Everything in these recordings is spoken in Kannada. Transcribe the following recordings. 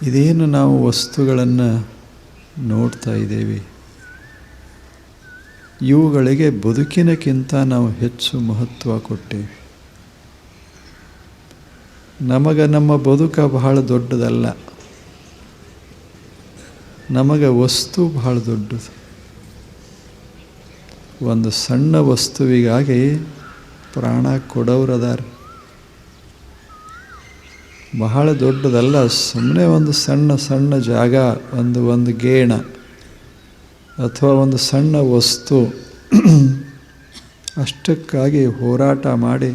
ಇದೇನು ನಾವು ವಸ್ತುಗಳನ್ನು ನೋಡ್ತಾ ಇದ್ದೇವೆ, ಇವುಗಳಿಗೆ ಬದುಕಿನಕ್ಕಿಂತ ನಾವು ಹೆಚ್ಚು ಮಹತ್ವ ಕೊಟ್ಟೇವೆ. ನಮಗೆ ನಮ್ಮ ಬದುಕ ಬಹಳ ದೊಡ್ಡದಲ್ಲ, ನಮಗೆ ವಸ್ತು ಬಹಳ ದೊಡ್ಡದು. ಒಂದು ಸಣ್ಣ ವಸ್ತುವಿಗಾಗಿ ಪ್ರಾಣ ಕೊಡೋರದಾರ. ಬಹಳ ದೊಡ್ಡದಲ್ಲ, ಸುಮ್ಮನೆ ಒಂದು ಸಣ್ಣ ಸಣ್ಣ ಜಾಗ, ಒಂದು ಗೇಣ ಅಥವಾ ಒಂದು ಸಣ್ಣ ವಸ್ತು, ಅಷ್ಟಕ್ಕಾಗಿ ಹೋರಾಟ ಮಾಡಿ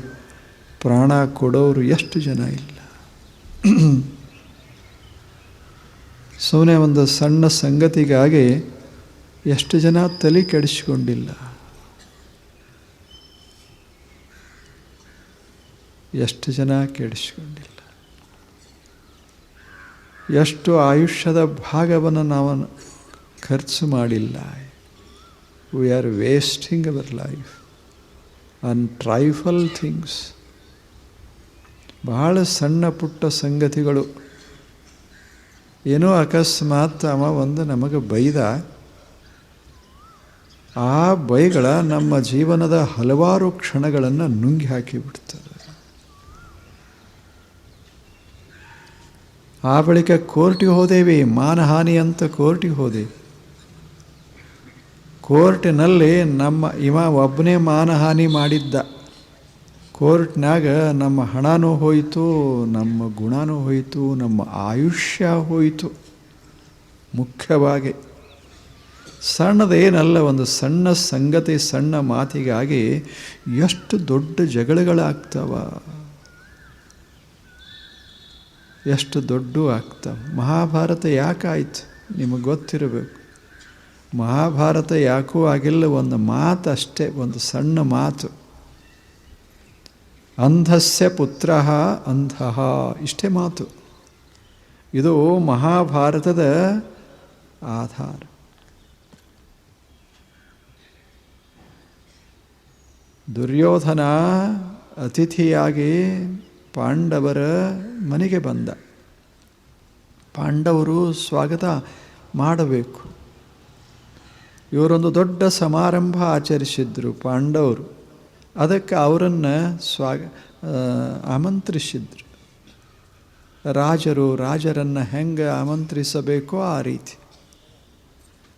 ಪ್ರಾಣ ಕೊಡೋರು ಎಷ್ಟು ಜನ ಇಲ್ಲ. ಸುಮ್ಮನೆ ಒಂದು ಸಣ್ಣ ಸಂಗತಿಗಾಗಿ ಎಷ್ಟು ಜನ ತಲೆ ಕೆಡಿಸಿಕೊಂಡಿಲ್ಲ, ಎಷ್ಟು ಜನ ಕೆಡಿಸಿಕೊಂಡಿಲ್ಲ. ಎಷ್ಟು ಆಯುಷ್ಯದ ಭಾಗವನ್ನು ನಾವು ಖರ್ಚು ಮಾಡಿಲ್ಲ. We are wasting our life on trifle things. ಬಹಳ ಸಣ್ಣ ಪುಟ್ಟ ಸಂಗತಿಗಳು. ಏನೋ ಅಕಸ್ಮಾತ್ ಒಂದು ನಮಗೆ ಬೈದ, ಆ ಬೈಗಳ ನಮ್ಮ ಜೀವನದ ಹಲವಾರು ಕ್ಷಣಗಳನ್ನು ನುಂಗಿ ಹಾಕಿಬಿಡ್ತದೆ. ಆ ಬಳಿಕ ಕೋರ್ಟಿಗೆ ಹೋದೇವಿ, ಮಾನಹಾನಿ ಅಂತ ಕೋರ್ಟಿಗೆ ಹೋದೆ. ಕೋರ್ಟಿನಲ್ಲಿ ಇವ ಒಬ್ಬನೇ ಮಾನಹಾನಿ ಮಾಡಿದ್ದ. ಕೋರ್ಟ್ನಾಗ ನಮ್ಮ ಹಣನೂ ಹೋಯಿತು, ನಮ್ಮ ಗುಣನೂ ಹೋಯಿತು, ನಮ್ಮ ಆಯುಷ್ಯ ಹೋಯಿತು. ಮುಖ್ಯವಾಗಿ ಸಣ್ಣದೇನಲ್ಲ, ಒಂದು ಸಣ್ಣ ಸಂಗತಿ, ಸಣ್ಣ ಮಾತಿಗಾಗಿ ಎಷ್ಟು ದೊಡ್ಡ ಜಗಳಗಳಾಗ್ತವ, ಎಷ್ಟು ದೊಡ್ಡ ಆಗ್ತವೆ. ಮಹಾಭಾರತ ಯಾಕಾಯ್ತು ನಿಮಗೆ ಗೊತ್ತಿರಬೇಕು. ಮಹಾಭಾರತ ಯಾಕೂ ಆಗಿಲ್ಲ, ಒಂದು ಮಾತು ಅಷ್ಟೇ, ಒಂದು ಸಣ್ಣ ಮಾತು. ಅಂಧಸ್ಯ ಪುತ್ರ ಅಂಧಃ, ಇಷ್ಟೇ ಮಾತು. ಇದು ಮಹಾಭಾರತದ ಆಧಾರ. ದುರ್ಯೋಧನ ಅತಿಥಿಯಾಗಿ ಪಾಂಡವರ ಮನೆಗೆ ಬಂದ. ಪಾಂಡವರು ಸ್ವಾಗತ ಮಾಡಬೇಕು. ಇವರೊಂದು ದೊಡ್ಡ ಸಮಾರಂಭ ಆಚರಿಸಿದ್ರು ಪಾಂಡವರು. ಅದಕ್ಕೆ ಅವರನ್ನು ಆಮಂತ್ರಿಸಿದ್ರು. ರಾಜರನ್ನು ಹೆಂಗೆ ಆಮಂತ್ರಿಸಬೇಕೋ ಆ ರೀತಿ.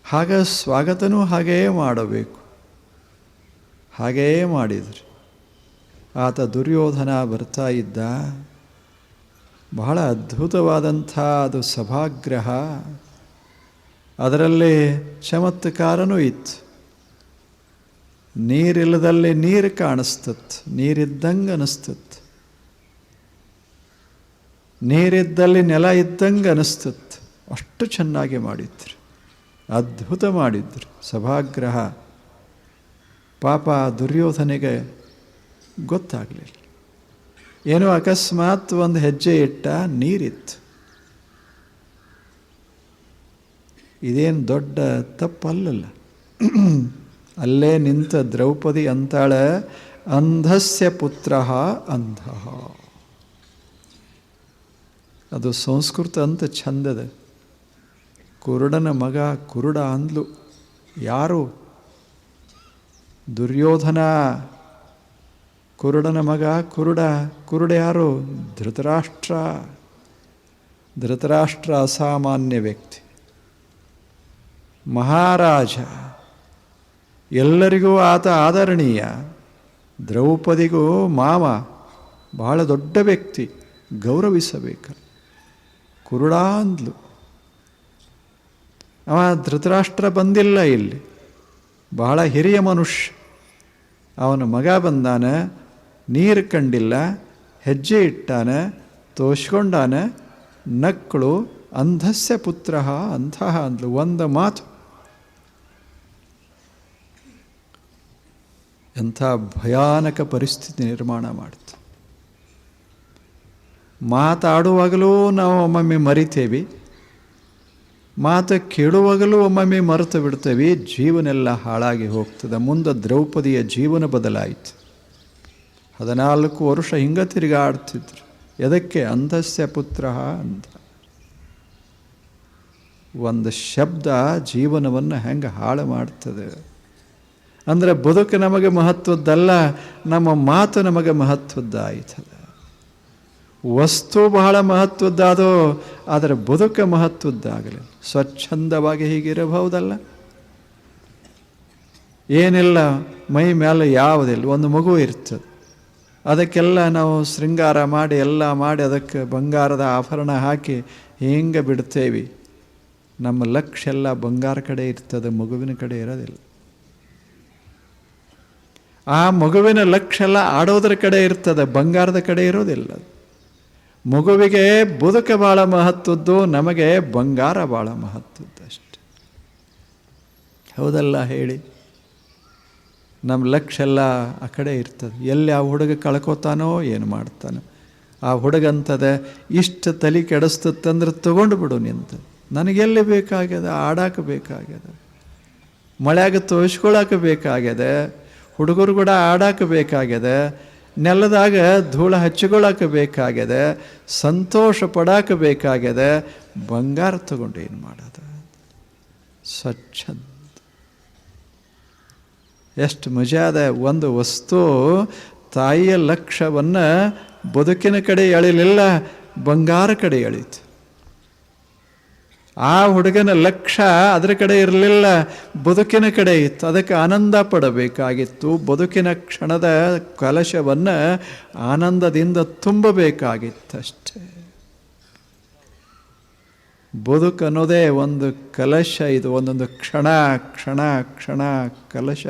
ಹಾಗೆ ಸ್ವಾಗತನೂ ಹಾಗೆಯೇ ಮಾಡಬೇಕು. ಹಾಗೆಯೇ ಮಾಡಿದರು. ಆತ ದುರ್ಯೋಧನ ಬರ್ತಾ ಇದ್ದ. ಬಹಳ ಅದ್ಭುತವಾದಂಥ ಅದು ಸಭಾಗೃಹ. ಅದರಲ್ಲಿ ಚಮತ್ಕಾರನೂ ಇತ್ತು. ನೀರಿಲ್ಲದಲ್ಲಿ ನೀರು ಕಾಣಿಸ್ತತ್, ನೀರಿದ್ದಂಗೆ ಅನಿಸ್ತತ್. ನೀರಿದ್ದಲ್ಲಿ ನೆಲ ಇದ್ದಂಗೆ ಅನಿಸ್ತತ್. ಅಷ್ಟು ಚೆನ್ನಾಗಿ ಮಾಡಿದ್ರು, ಅದ್ಭುತ ಮಾಡಿದ್ರು ಸಭಾಗೃಹ. ಪಾಪ ದುರ್ಯೋಧನಿಗೆ ಗೊತ್ತಾಗಲಿಲ್ಲ. ಏನೋ ಅಕಸ್ಮಾತ್ ಒಂದು ಹೆಜ್ಜೆ ಇಟ್ಟ, ನೀರಿತ್ತು. ಇದೇನು ದೊಡ್ಡ ತಪ್ಪಲ್ಲಲ್ಲ. ಅಲ್ಲೇ ನಿಂತ ದ್ರೌಪದಿ ಅಂತಾಳೆ, ಅಂಧಸ್ಯ ಪುತ್ರ ಅಂಧಃ. ಅದು ಸಂಸ್ಕೃತ ಅಂತ ಚಂದದ. ಕುರುಡನ ಮಗ ಕುರುಡ ಅಂದ್ಲು. ಯಾರು? ದುರ್ಯೋಧನ. ಕುರುಡನ ಮಗ ಕುರುಡ. ಕುರುಡ ಯಾರು? ಧೃತರಾಷ್ಟ್ರ ಅಸಾಮಾನ್ಯ ವ್ಯಕ್ತಿ, ಮಹಾರಾಜ. ಎಲ್ಲರಿಗೂ ಆತ ಆದರಣೀಯ. ದ್ರೌಪದಿಗೂ ಮಾವ, ಬಹಳ ದೊಡ್ಡ ವ್ಯಕ್ತಿ, ಗೌರವಿಸಬೇಕು. ಕುರುಡ ಅಂದ್ಲು. ಅವ ಧೃತರಾಷ್ಟ್ರ ಬಂದಿಲ್ಲ ಇಲ್ಲಿ, ಬಹಳ ಹಿರಿಯ ಮನುಷ್ಯ. ಅವನ ಮಗ ಬಂದಾನ, ನೀರು ಕಂಡಿಲ್ಲ, ಹೆಜ್ಜೆ ಇಟ್ಟಾನ, ತೋಷ್ಕೊಂಡಾನ, ನಕ್ಕಳು. ಅಂಧಸ್ಯ ಪುತ್ರ ಅಂತಹ ಅಂದ್ಲು. ಒಂದು ಮಾತು ಎಂಥ ಭಯಾನಕ ಪರಿಸ್ಥಿತಿ ನಿರ್ಮಾಣ ಮಾಡ್ತು. ಮಾತಾಡುವಾಗಲೂ ನಾವು ಒಮ್ಮೊಮ್ಮೆ ಮರಿತೇವೆ, ಮಾತು ಕೇಳುವಾಗಲೂ ಒಮ್ಮೊಮ್ಮೆ ಮರೆತು ಬಿಡ್ತೇವೆ. ಜೀವನೆಲ್ಲ ಹಾಳಾಗಿ ಹೋಗ್ತದೆ. ಮುಂದೆ ದ್ರೌಪದಿಯ ಜೀವನ ಬದಲಾಯಿತು. 14 ವರ್ಷ ಹಿಂಗೆ ತಿರುಗಾಡ್ತಿದ್ರು. ಎದಕ್ಕೆ? ಅಂಧಸ್ಯ ಪುತ್ರ ಅಂತ. ಒಂದು ಶಬ್ದ ಜೀವನವನ್ನು ಹೆಂಗೆ ಹಾಳು ಮಾಡ್ತದೆ ಅಂದರೆ ಬದುಕು ನಮಗೆ ಮಹತ್ವದ್ದಲ್ಲ, ನಮ್ಮ ಮಾತು ನಮಗೆ ಮಹತ್ವದ್ದಾಯ್ತದೆ. ವಸ್ತು ಬಹಳ ಮಹತ್ವದ್ದಾದೋ, ಆದರೆ ಬದುಕು ಮಹತ್ವದ್ದಾಗಲಿ. ಸ್ವಚ್ಛಂದವಾಗಿ ಹೀಗಿರಬಹುದಲ್ಲ. ಏನಿಲ್ಲ, ಮೈ ಮೇಲೆ ಯಾವುದಿಲ್ಲ, ಒಂದು ಮಗು ಇರ್ತದೆ, ಅದಕ್ಕೆಲ್ಲ ನಾವು ಶೃಂಗಾರ ಮಾಡಿ ಎಲ್ಲ ಮಾಡಿ ಅದಕ್ಕೆ ಬಂಗಾರದ ಆಭರಣ ಹಾಕಿ ಹಿಂಗೆ ಬಿಡ್ತೇವೆ. ನಮ್ಮ ಲಕ್ಷ್ಯ ಎಲ್ಲ ಬಂಗಾರ ಕಡೆ ಇರ್ತದೆ, ಮಗುವಿನ ಕಡೆ ಇರೋದಿಲ್ಲ. ಆ ಮಗುವಿನ ಲಕ್ಷ್ಯ ಎಲ್ಲ ಆಡೋದ್ರ ಕಡೆ ಇರ್ತದೆ, ಬಂಗಾರದ ಕಡೆ ಇರೋದಿಲ್ಲ. ಮಗುವಿಗೆ ಬದುಕು ಭಾಳ ಮಹತ್ವದ್ದು, ನಮಗೆ ಬಂಗಾರ ಭಾಳ ಮಹತ್ವದ್ದು ಅಷ್ಟೆ. ಹೌದಲ್ಲ ಹೇಳಿ? ನಮ್ಮ ಲಕ್ಷ್ಯ ಎಲ್ಲ ಆ ಕಡೆ ಇರ್ತದೆ. ಎಲ್ಲಿ ಆ ಹುಡುಗ ಕಳ್ಕೊತಾನೋ ಏನು ಮಾಡ್ತಾನೋ, ಆ ಹುಡುಗಂತದೆ ಇಷ್ಟು ತಲೆ ಕೆಡಿಸ್ತಂದ್ರೆ ತಗೊಂಡು ಬಿಡು ನಿಂತು. ನನಗೆಲ್ಲಿ ಬೇಕಾಗ್ಯದ, ಆಡಾಕ ಬೇಕಾಗ್ಯದ, ಮಳೆಯಾಗ ತೋರಿಸ್ಕೊಳಕ್ಕೆ ಬೇಕಾಗ್ಯದ, ಹುಡುಗರು ಕೂಡ ಆಡಾಕ ಬೇಕಾಗ್ಯದ, ನೆಲದಾಗ ಧೂಳ ಹಚ್ಚಿಕೊಳ್ಳಕ್ಕೆ ಬೇಕಾಗ್ಯದ, ಸಂತೋಷ ಪಡಾಕ ಬೇಕಾಗ್ಯದ. ಬಂಗಾರ ತಗೊಂಡು ಏನು ಮಾಡೋದು? ಸ್ವಚ್ಛಂದ. ಎಷ್ಟು ಮಜಾ ಅದ. ಒಂದು ವಸ್ತು ತಾಯಿಯ ಲಕ್ಷ್ಯವನ್ನು ಬದುಕಿನ ಕಡೆ ಎಳಿಲಿಲ್ಲ, ಬಂಗಾರ ಕಡೆ ಎಳೀತು. ಆ ಹುಡುಗನ ಲಕ್ಷ್ಯ ಅದರ ಕಡೆ ಇರಲಿಲ್ಲ, ಬದುಕಿನ ಕಡೆ ಇತ್ತು. ಅದಕ್ಕೆ ಆನಂದ ಪಡಬೇಕಾಗಿತ್ತು. ಬದುಕಿನ ಕ್ಷಣದ ಕಲಶವನ್ನು ಆನಂದದಿಂದ ತುಂಬಬೇಕಾಗಿತ್ತಷ್ಟೇ. ಬದುಕು ಅನ್ನೋದೇ ಒಂದು ಕಲಶ. ಇದು ಒಂದೊಂದು ಕ್ಷಣ ಕ್ಷಣ ಕ್ಷಣ ಕಲಶ.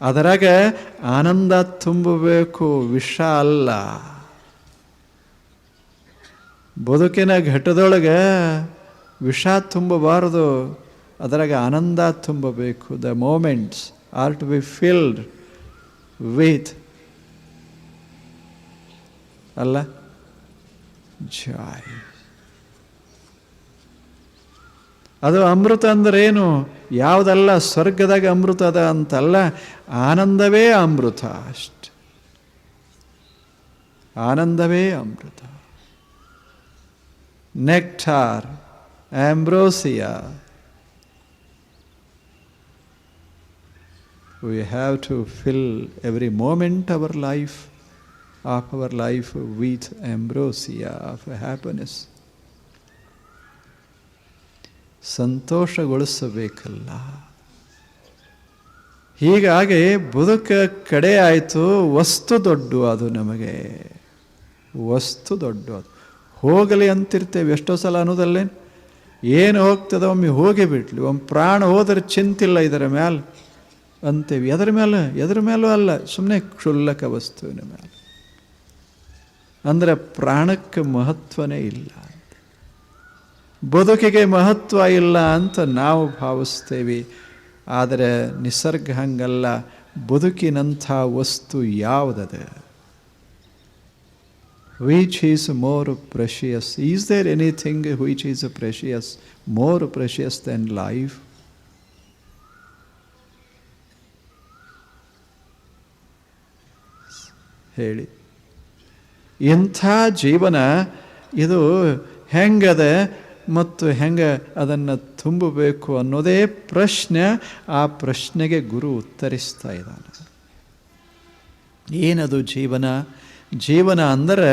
ಅದರಾಗ ಆನಂದ ತುಂಬಬೇಕು, ವಿಷ ಅಲ್ಲ. ಬದುಕಿನ ಘಟ್ಟದೊಳಗೆ ವಿಷ ತುಂಬಬಾರದು, ಅದರಾಗ ಆನಂದ ತುಂಬಬೇಕು. The moments are to be filled with all joy. ಅದು ಅಮೃತ ಅಂದ್ರೆ ಏನು? ಯಾವುದಲ್ಲ ಸ್ವರ್ಗದಾಗ ಅಮೃತ ಅದ ಅಂತಲ್ಲ, ಆನಂದವೇ ಅಮೃತ ಅಷ್ಟೆ. ಆನಂದವೇ ಅಮೃತ. Nectar, ambrosia. We have to fill every moment of our life with ambrosia of happiness. ಸಂತೋಷಗೊಳಿಸಬೇಕಲ್ಲ. ಹೀಗಾಗಿ ಬದುಕ ಕಡೆ ಆಯಿತು. ವಸ್ತು ದೊಡ್ಡ, ಅದು ನಮಗೆ ವಸ್ತು ದೊಡ್ಡ. ಅದು ಹೋಗಲಿ ಅಂತಿರ್ತೇವೆ ಎಷ್ಟೋ ಸಲ ಅನ್ನೋದಲ್ಲೇನು. ಏನು ಹೋಗ್ತದೆ ಒಮ್ಮೆ ಹೋಗಿ ಬಿಡ್ಲಿ, ಒಮ್ಮೆ ಪ್ರಾಣ ಹೋದ್ರೆ ಚಿಂತಿಲ್ಲ ಇದರ ಮೇಲೆ ಅಂತೇವಿ. ಎದ್ರ ಮೇಲೂ ಅಲ್ಲ, ಸುಮ್ಮನೆ ಕ್ಷುಲ್ಲಕ ವಸ್ತುವಿನ ಮೇಲೆ. ಅಂದರೆ ಪ್ರಾಣಕ್ಕೆ ಮಹತ್ವನೇ ಇಲ್ಲ, ಬದುಕಿಗೆ ಮಹತ್ವ ಇಲ್ಲ ಅಂತ ನಾವು ಭಾವಿಸ್ತೇವೆ. ಆದರೆ ನಿಸರ್ಗ ಹಂಗಲ್ಲ. ಬದುಕಿನಂಥ ವಸ್ತು ಯಾವುದದ? Which is more precious? Is there anything which is precious, more precious than life? ಹೇಳಿ. ಇಂಥ ಜೀವನ ಇದು ಹೆಂಗದ ಮತ್ತು ಹೆಂಗೆ ಅದನ್ನು ತುಂಬಬೇಕು ಅನ್ನೋದೇ ಪ್ರಶ್ನೆ. ಆ ಪ್ರಶ್ನೆಗೆ ಗುರು ಉತ್ತರಿಸ್ತಾ ಇದ್ದಾನೆ. ಏನದು ಜೀವನ? ಜೀವನ ಅಂದರೆ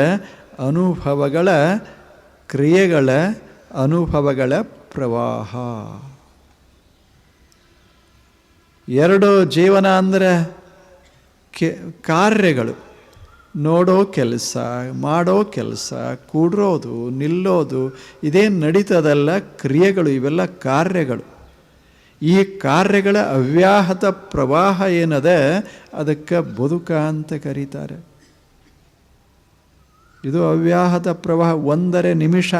ಅನುಭವಗಳ, ಕ್ರಿಯೆಗಳ, ಅನುಭವಗಳ ಪ್ರವಾಹ. ಎರಡು ಜೀವನ ಅಂದರೆ ಕಾರ್ಯಗಳು. ನೋಡೋ ಕೆಲಸ, ಮಾಡೋ ಕೆಲಸ, ಕೂಡ್ರೋದು, ನಿಲ್ಲೋದು, ಇದೇನು ನಡೀತದಲ್ಲ ಕ್ರಿಯೆಗಳು, ಇವೆಲ್ಲ ಕಾರ್ಯಗಳು. ಈ ಕಾರ್ಯಗಳ ಅವ್ಯಾಹತ ಪ್ರವಾಹ ಏನದ ಅದಕ್ಕೆ ಬದುಕ ಅಂತ ಕರೀತಾರೆ. ಇದು ಅವ್ಯಾಹತ ಪ್ರವಾಹ. 1 ನಿಮಿಷ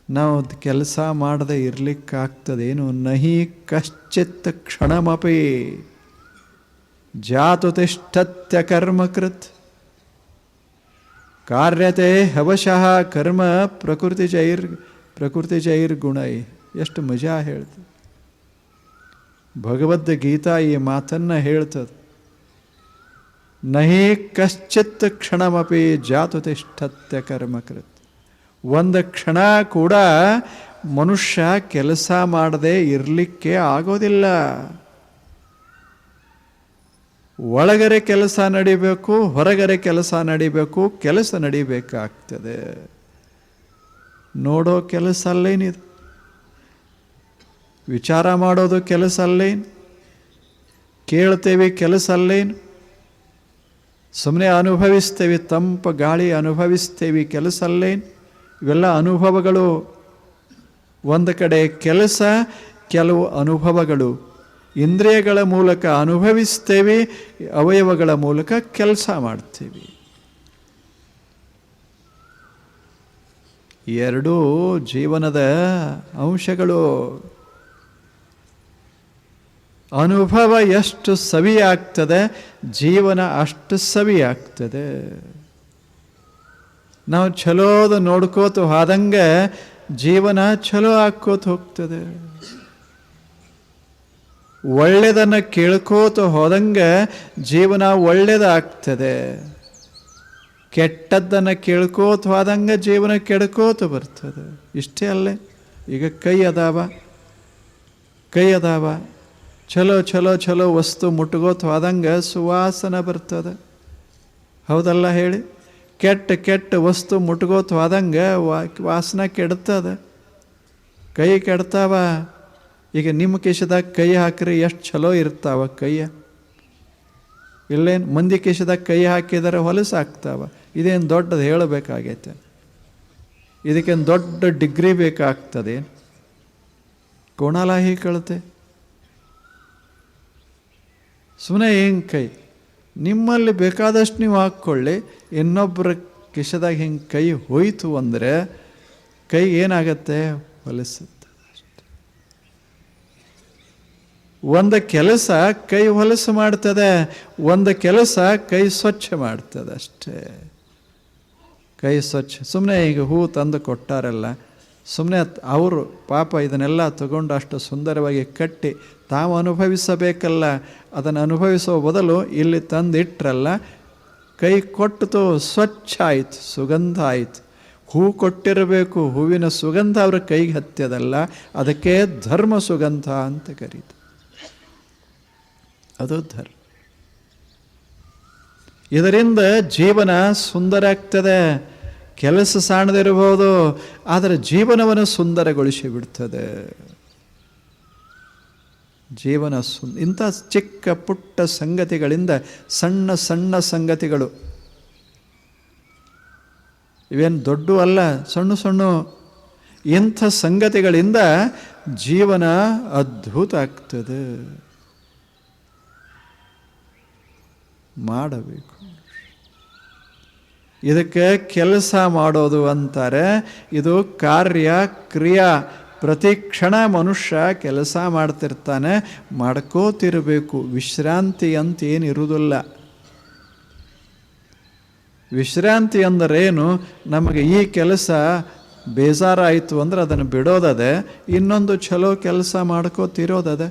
ನಾವು ಕೆಲಸ ಮಾಡದೆ ಇರಲಿಕ್ಕಾಗ್ತದೇನು? ನಹಿ ಕಶ್ಚಿತ್ ಕ್ಷಣಮಪಿ ಜಾತು ತಿಷ್ಠತ್ಯ ಕರ್ಮಕೃತ್ ಕಾರ್ಯತೆ ಹವಶಃ ಕರ್ಮ ಪ್ರಕೃತಿಜೈರ್ಗುಣೈ. ಎಷ್ಟು ಮಜಾ ಹೇಳ್ತದೆ ಭಗವದ್ಗೀತಾ. ಈ ಮಾತನ್ನು ಹೇಳ್ತದೆ. ನಹಿ ಕಶ್ಚಿತ್ ಕ್ಷಣಮಪಿ ಜಾತು ತಿಷ್ಠತ್ಯ ಕರ್ಮಕೃತ್. ಒಂದು ಕ್ಷಣ ಕೂಡ ಮನುಷ್ಯ ಕೆಲಸ ಮಾಡದೆ ಇರಲಿಕ್ಕೆ ಆಗೋದಿಲ್ಲ. ಒಳಗರೆ ಕೆಲಸ ನಡಿಬೇಕು, ಹೊರಗರೆ ಕೆಲಸ ನಡಿಬೇಕು, ಕೆಲಸ ನಡಿಬೇಕಾಗ್ತದೆ. ನೋಡೋ ಕೆಲಸ ಅಲ್ಲೇನಿದು, ವಿಚಾರ ಮಾಡೋದು ಕೆಲಸ ಅಲ್ಲೇನು, ಕೇಳ್ತೇವೆ ಕೆಲಸ ಅಲ್ಲೇನು, ಸುಮ್ಮನೆ ಅನುಭವಿಸ್ತೇವೆ, ತಂಪು ಗಾಳಿ ಅನುಭವಿಸ್ತೇವೆ ಕೆಲಸ ಅಲ್ಲೇನು. ಇವೆಲ್ಲ ಅನುಭವಗಳು. ಒಂದು ಕಡೆ ಕೆಲಸ, ಕೆಲವು ಅನುಭವಗಳು. ಇಂದ್ರಿಯಗಳ ಮೂಲಕ ಅನುಭವಿಸ್ತೇವೆ, ಅವಯವಗಳ ಮೂಲಕ ಕೆಲಸ ಮಾಡ್ತೇವೆ. ಎರಡೂ ಜೀವನದ ಅಂಶಗಳು. ಅನುಭವ ಎಷ್ಟು ಸವಿಯಾಗ್ತದೆ, ಜೀವನ ಅಷ್ಟು ಸವಿಯಾಗ್ತದೆ. ನಾವು ಚಲೋದು ನೋಡ್ಕೋತ ಹೋದಂಗೆ ಜೀವನ ಚಲೋ ಆಕ್ಕೋತ ಹೋಗ್ತದೆ. ಒಳ್ಳೆಯದನ್ನು ಕೇಳ್ಕೋತ ಹೋದಂಗೆ ಜೀವನ ಒಳ್ಳೆಯದಾಗ್ತದೆ. ಕೆಟ್ಟದ್ದನ್ನು ಕೇಳ್ಕೋತ ಹೋದಂಗೆ ಜೀವನ ಕೆಡ್ಕೋತ ಬರ್ತದೆ. ಇಷ್ಟೇ ಅಲ್ಲೇ. ಈಗ ಕೈ ಅದಾವ, ಚಲೋ ಚಲೋ ಚಲೋ ವಸ್ತು ಮುಟ್ಕೋತ ಹೋದಂಗೆ ಸುವಾಸನೆ ಬರ್ತದೆ. ಹೌದಲ್ಲ ಹೇಳಿ? ಕೆಟ್ಟ ವಸ್ತು ಮುಟ್ಕೋತ ಹೋದಂಗೆ ವಾಸನೆ ಕೆಡ್ತದೆ, ಕೈ ಕೆಡ್ತಾವ. ಈಗ ನಿಮ್ಮ ಕಿಶದಾಗ ಕೈ ಹಾಕ್ರಿ, ಎಷ್ಟು ಚಲೋ ಇರ್ತಾವ ಕೈಯ. ಇಲ್ಲೇನು ಮಂದಿ ಕಿಶದಾಗ ಕೈ ಹಾಕಿದರೆ ಹೊಲಸಾಗ್ತಾವ. ಇದೇನು ದೊಡ್ಡದು ಹೇಳಬೇಕಾಗೈತೆ? ಇದಕ್ಕೇನು ದೊಡ್ಡ ಡಿಗ್ರಿ ಬೇಕಾಗ್ತದೆ? ಕೋಣಾಲಾಹಿ ಕಳತೆ ಸುಮ್ಮನೆ ಹೆಂಗೆ ಕೈ ನಿಮ್ಮಲ್ಲಿ ಬೇಕಾದಷ್ಟು ನೀವು ಹಾಕ್ಕೊಳ್ಳಿ. ಇನ್ನೊಬ್ಬರ ಕಿಶದಾಗ ಹಿಂಗೆ ಕೈ ಹೋಯ್ತು ಅಂದರೆ ಕೈ ಏನಾಗತ್ತೆ? ಹೊಲಸುತ್ತೆ ಅಷ್ಟೆ. ಒಂದು ಕೆಲಸ ಕೈ ಹೊಲಸು ಮಾಡ್ತದೆ, ಒಂದು ಕೆಲಸ ಕೈ ಸ್ವಚ್ಛ ಮಾಡ್ತದೆ ಅಷ್ಟೇ. ಕೈ ಸ್ವಚ್ಛ. ಸುಮ್ಮನೆ ಈಗ ಹೂ ತಂದು ಕೊಟ್ಟಾರಲ್ಲ, ಸುಮ್ಮನೆ ಅವರು ಪಾಪ ಇದನ್ನೆಲ್ಲ ತಗೊಂಡು ಅಷ್ಟು ಸುಂದರವಾಗಿ ಕಟ್ಟಿ ತಾವು ಅನುಭವಿಸಬೇಕಲ್ಲ, ಅದನ್ನು ಅನುಭವಿಸೋ ಬದಲು ಇಲ್ಲಿ ತಂದಿಟ್ರಲ್ಲ, ಕೈ ಕೊಟ್ಟು ಸ್ವಚ್ಛ ಆಯಿತು, ಸುಗಂಧ ಆಯಿತು. ಹೂ ಕೊಟ್ಟಿರಬೇಕು, ಹೂವಿನ ಸುಗಂಧ ಅವ್ರ ಕೈಗೆ ಹತ್ಯದಲ್ಲ, ಅದಕ್ಕೆ ಧರ್ಮ ಸುಗಂಧ ಅಂತ ಕರೀತು. ಅದು ಧರ್ಮ. ಇದರಿಂದ ಜೀವನ ಸುಂದರ ಆಗ್ತದೆ. ಕೆಲಸ ಸಾಣದಿರಬಹುದು, ಆದರೆ ಜೀವನವನ್ನು ಸುಂದರಗೊಳಿಸಿ ಬಿಡ್ತದೆ. ಜೀವನ ಇಂಥ ಚಿಕ್ಕ ಪುಟ್ಟ ಸಂಗತಿಗಳಿಂದ, ಸಣ್ಣ ಸಣ್ಣ ಸಂಗತಿಗಳು, ಇವೇನು ದೊಡ್ಡ ಅಲ್ಲ, ಸಣ್ಣ ಸಣ್ಣ ಇಂಥ ಸಂಗತಿಗಳಿಂದ ಜೀವನ ಅದ್ಭುತ ಆಗ್ತದೆ. ಮಾಡಬೇಕು. ಇದಕ್ಕೆ ಕೆಲಸ ಮಾಡೋದು ಅಂತಾರೆ. ಇದು ಕಾರ್ಯ ಕ್ರಿಯಾ. ಪ್ರತಿ ಕ್ಷಣ ಮನುಷ್ಯ ಕೆಲಸ ಮಾಡ್ತಿರ್ತಾನೆ, ಮಾಡ್ಕೋತಿರಬೇಕು. ವಿಶ್ರಾಂತಿ ಅಂತ ಏನಿರುವುದಿಲ್ಲ. ವಿಶ್ರಾಂತಿ ಅಂದರೇನು? ನಮಗೆ ಈ ಕೆಲಸ ಬೇಜಾರಾಯಿತು ಅಂದ್ರೆ ಅದನ್ನು ಬಿಡೋದದೆ, ಇನ್ನೊಂದು ಚಲೋ ಕೆಲಸ ಮಾಡ್ಕೋತಿರೋದದೆ.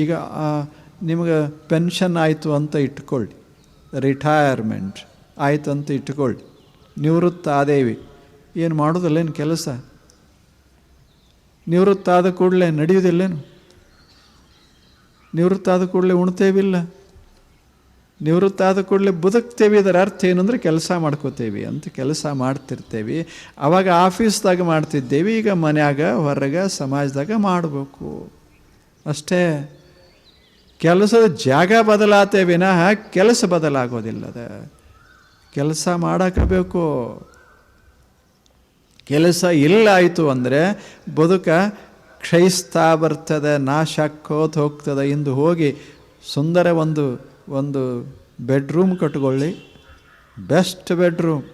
ಈಗ ನಿಮಗೆ ಪೆನ್ಷನ್ ಆಯಿತು ಅಂತ ಇಟ್ಕೊಳ್ಳಿ, ರಿಟೈರ್ಮೆಂಟ್ ಆಯಿತು ಅಂತ ಇಟ್ಕೊಳ್ಳಿ, ನಿವೃತ್ತ ಆದೇವಿ. ಏನು ಮಾಡೋದಿಲ್ಲೇನು ಕೆಲಸ? ನಿವೃತ್ತ ಆದ ಕೂಡಲೇ ನಡೆಯುವುದಿಲ್ಲೇನು? ನಿವೃತ್ತ ಆದ ಕೂಡಲೇ ಉಣ್ತೇವಿಲ್ಲ, ನಿವೃತ್ತ ಆದ ಕೂಡಲೇ ಬದುಕ್ತೇವೆ. ಇದರ ಅರ್ಥ ಏನು ಅಂದರೆ ಕೆಲಸ ಮಾಡ್ಕೋತೇವೆ ಅಂತ. ಕೆಲಸ ಮಾಡ್ತಿರ್ತೇವೆ. ಆವಾಗ ಆಫೀಸ್ದಾಗ ಮಾಡ್ತಿದ್ದೇವೆ, ಈಗ ಮನ್ಯಾಗ, ಹೊರಗೆ, ಸಮಾಜದಾಗ ಮಾಡಬೇಕು ಅಷ್ಟೇ. ಕೆಲಸದ ಜಾಗ ಬದಲಾತೇವೆ ವಿನಃ ಕೆಲಸ ಬದಲಾಗೋದಿಲ್ಲದ. ಕೆಲಸ ಮಾಡಬೇಕು. ಕೆಲಸ ಇಲ್ಲ ಆಯಿತು ಅಂದರೆ ಬದುಕ ಕ್ಷಯಿಸ್ತಾ ಬರ್ತದೆ, ನಾಶ ಆಕ್ಕೋತ ಹೋಗ್ತದೆ. ಇಂದು ಹೋಗಿ ಸುಂದರ ಒಂದು ಬೆಡ್ರೂಮ್ ಕಟ್ಕೊಳ್ಳಿ, ಬೆಸ್ಟ್ ಬೆಡ್ರೂಮ್.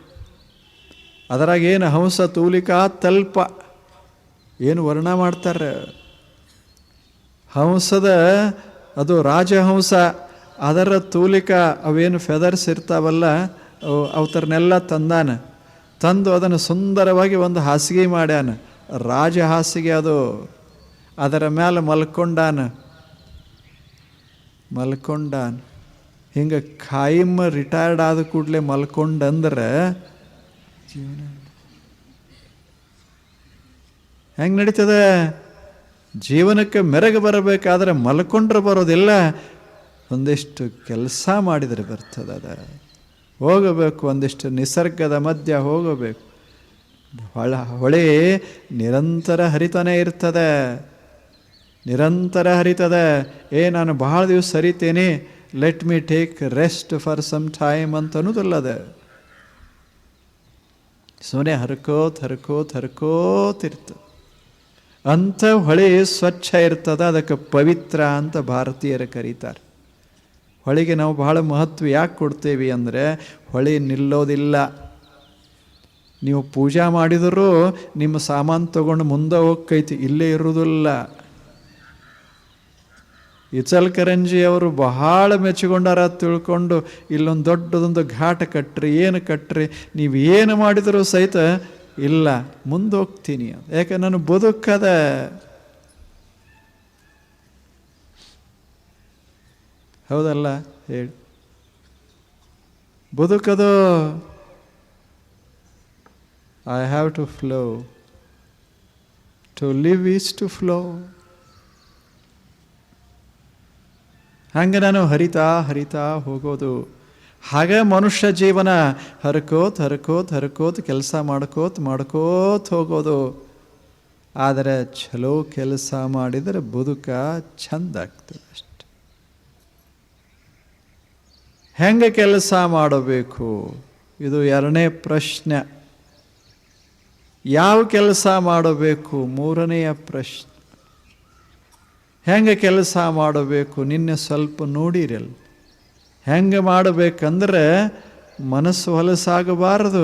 ಅದರಾಗ ಏನು ಹಂಸ ತೂಲಿಕಾ ತಲ್ಪ ಏನು ವರ್ಣ ಮಾಡ್ತಾರೆ. ಹಂಸದ ಅದು ರಾಜಹಂಸ, ಅದರ ತೂಲಿಕಾ ಅವೇನು ಫೆದರ್ಸ್ ಇರ್ತಾವಲ್ಲ, ಅವತರನ್ನೆಲ್ಲ ತಂದು ಅದನ್ನು ಸುಂದರವಾಗಿ ಒಂದು ಹಾಸಿಗೆ ಮಾಡ್ಯಾನ, ರಾಜ ಹಾಸಿಗೆ ಅದು. ಅದರ ಮೇಲೆ ಮಲ್ಕೊಂಡಾನ. ಹಿಂಗೆ ಖಾಯಿಮ್ ರಿಟೈರ್ಡ್ ಆದ ಕೂಡಲೇ ಮಲ್ಕೊಂಡಂದ್ರೆ ಜೀವನ ಹೆಂಗೆ ನಡೀತದೆ? ಜೀವನಕ್ಕೆ ಮೆರಗು ಬರಬೇಕಾದ್ರೆ ಮಲ್ಕೊಂಡ್ರೆ ಬರೋದಿಲ್ಲ, ಒಂದಿಷ್ಟು ಕೆಲಸ ಮಾಡಿದರೆ ಬರ್ತದೆ. ಅದ ಹೋಗಬೇಕು, ಒಂದಿಷ್ಟು ನಿಸರ್ಗದ ಮಧ್ಯ ಹೋಗಬೇಕು. ಹೊಳೆ ನಿರಂತರ ಹರಿತಾನೆ ಇರ್ತದೆ, ನಿರಂತರ ಹರಿತದೆ. ನಾನು ಬಹಳ ದಿವಸ ಹರಿತೇನೆ, let me take rest for some time ಅಂತ ಅನ್ನೋದಲ್ಲದೆ, ಸುಮ್ಮನೆ ಹರ್ಕೋತಿರ್ತದೆ. ಅಂಥ ಹೊಳೆ ಸ್ವಚ್ಛ ಇರ್ತದೆ, ಅದಕ್ಕೆ ಪವಿತ್ರ ಅಂತ ಭಾರತೀಯರು ಕರೀತಾರೆ. ಹೊಳೆಗೆ ನಾವು ಬಹಳ ಮಹತ್ವ ಯಾಕೆ ಕೊಡ್ತೇವೆ ಅಂದರೆ, ಹೊಳೆ ನಿಲ್ಲೋದಿಲ್ಲ. ನೀವು ಪೂಜಾ ಮಾಡಿದರೂ ನಿಮ್ಮ ಸಾಮಾನು ತಗೊಂಡು ಮುಂದೆ ಹೋಗ್ತೈತಿ, ಇಲ್ಲೇ ಇರುವುದಿಲ್ಲ. ಇಚಲ್ಕರಂಜಿ ಅವರು ಬಹಳ ಮೆಚ್ಚಿಕೊಂಡಾರ ತಿಳ್ಕೊಂಡು ಇಲ್ಲೊಂದು ದೊಡ್ಡದೊಂದು ಘಾಟ ಕಟ್ಟ್ರಿ, ಏನು ಕಟ್ಟ್ರಿ, ನೀವು ಏನು ಮಾಡಿದರೂ ಸಹಿತ ಇಲ್ಲ, ಮುಂದೆ ಹೋಗ್ತೀನಿ. ಯಾಕೆ ನಾನು ಬದುಕದ. ಹೌದಲ್ಲ ಹೇಳಿ? ಬದುಕದು. I have to flow. To live is to flow. ಹಂಗೆ ನಾನು ಹರಿತಾ ಹೋಗೋದು. ಹಾಗೆ ಮನುಷ್ಯ ಜೀವನ ಹರ್ಕೋತ್ ಕೆಲಸ ಮಾಡ್ಕೋತ ಹೋಗೋದು. ಆದರೆ ಚಲೋ ಕೆಲಸ ಮಾಡಿದರೆ ಬದುಕ ಚಂದ ಆಗ್ತದೆ ಅಷ್ಟೆ. ಹೆಂಗೆ ಕೆಲಸ ಮಾಡಬೇಕು? ಇದು ಎರಡನೇ ಪ್ರಶ್ನೆ. ಯಾವ ಕೆಲಸ ಮಾಡಬೇಕು? ಮೂರನೆಯ ಪ್ರಶ್ನೆ. ಹೆಂಗೆ ಕೆಲಸ ಮಾಡಬೇಕು? ನಿನ್ನೆ ಸ್ವಲ್ಪ ನೋಡಿರಲ್ಲ. ಹೆಂಗೆ ಮಾಡಬೇಕಂದ್ರೆ ಮನಸ್ಸು ಹೊಲಸಾಗಬಾರದು,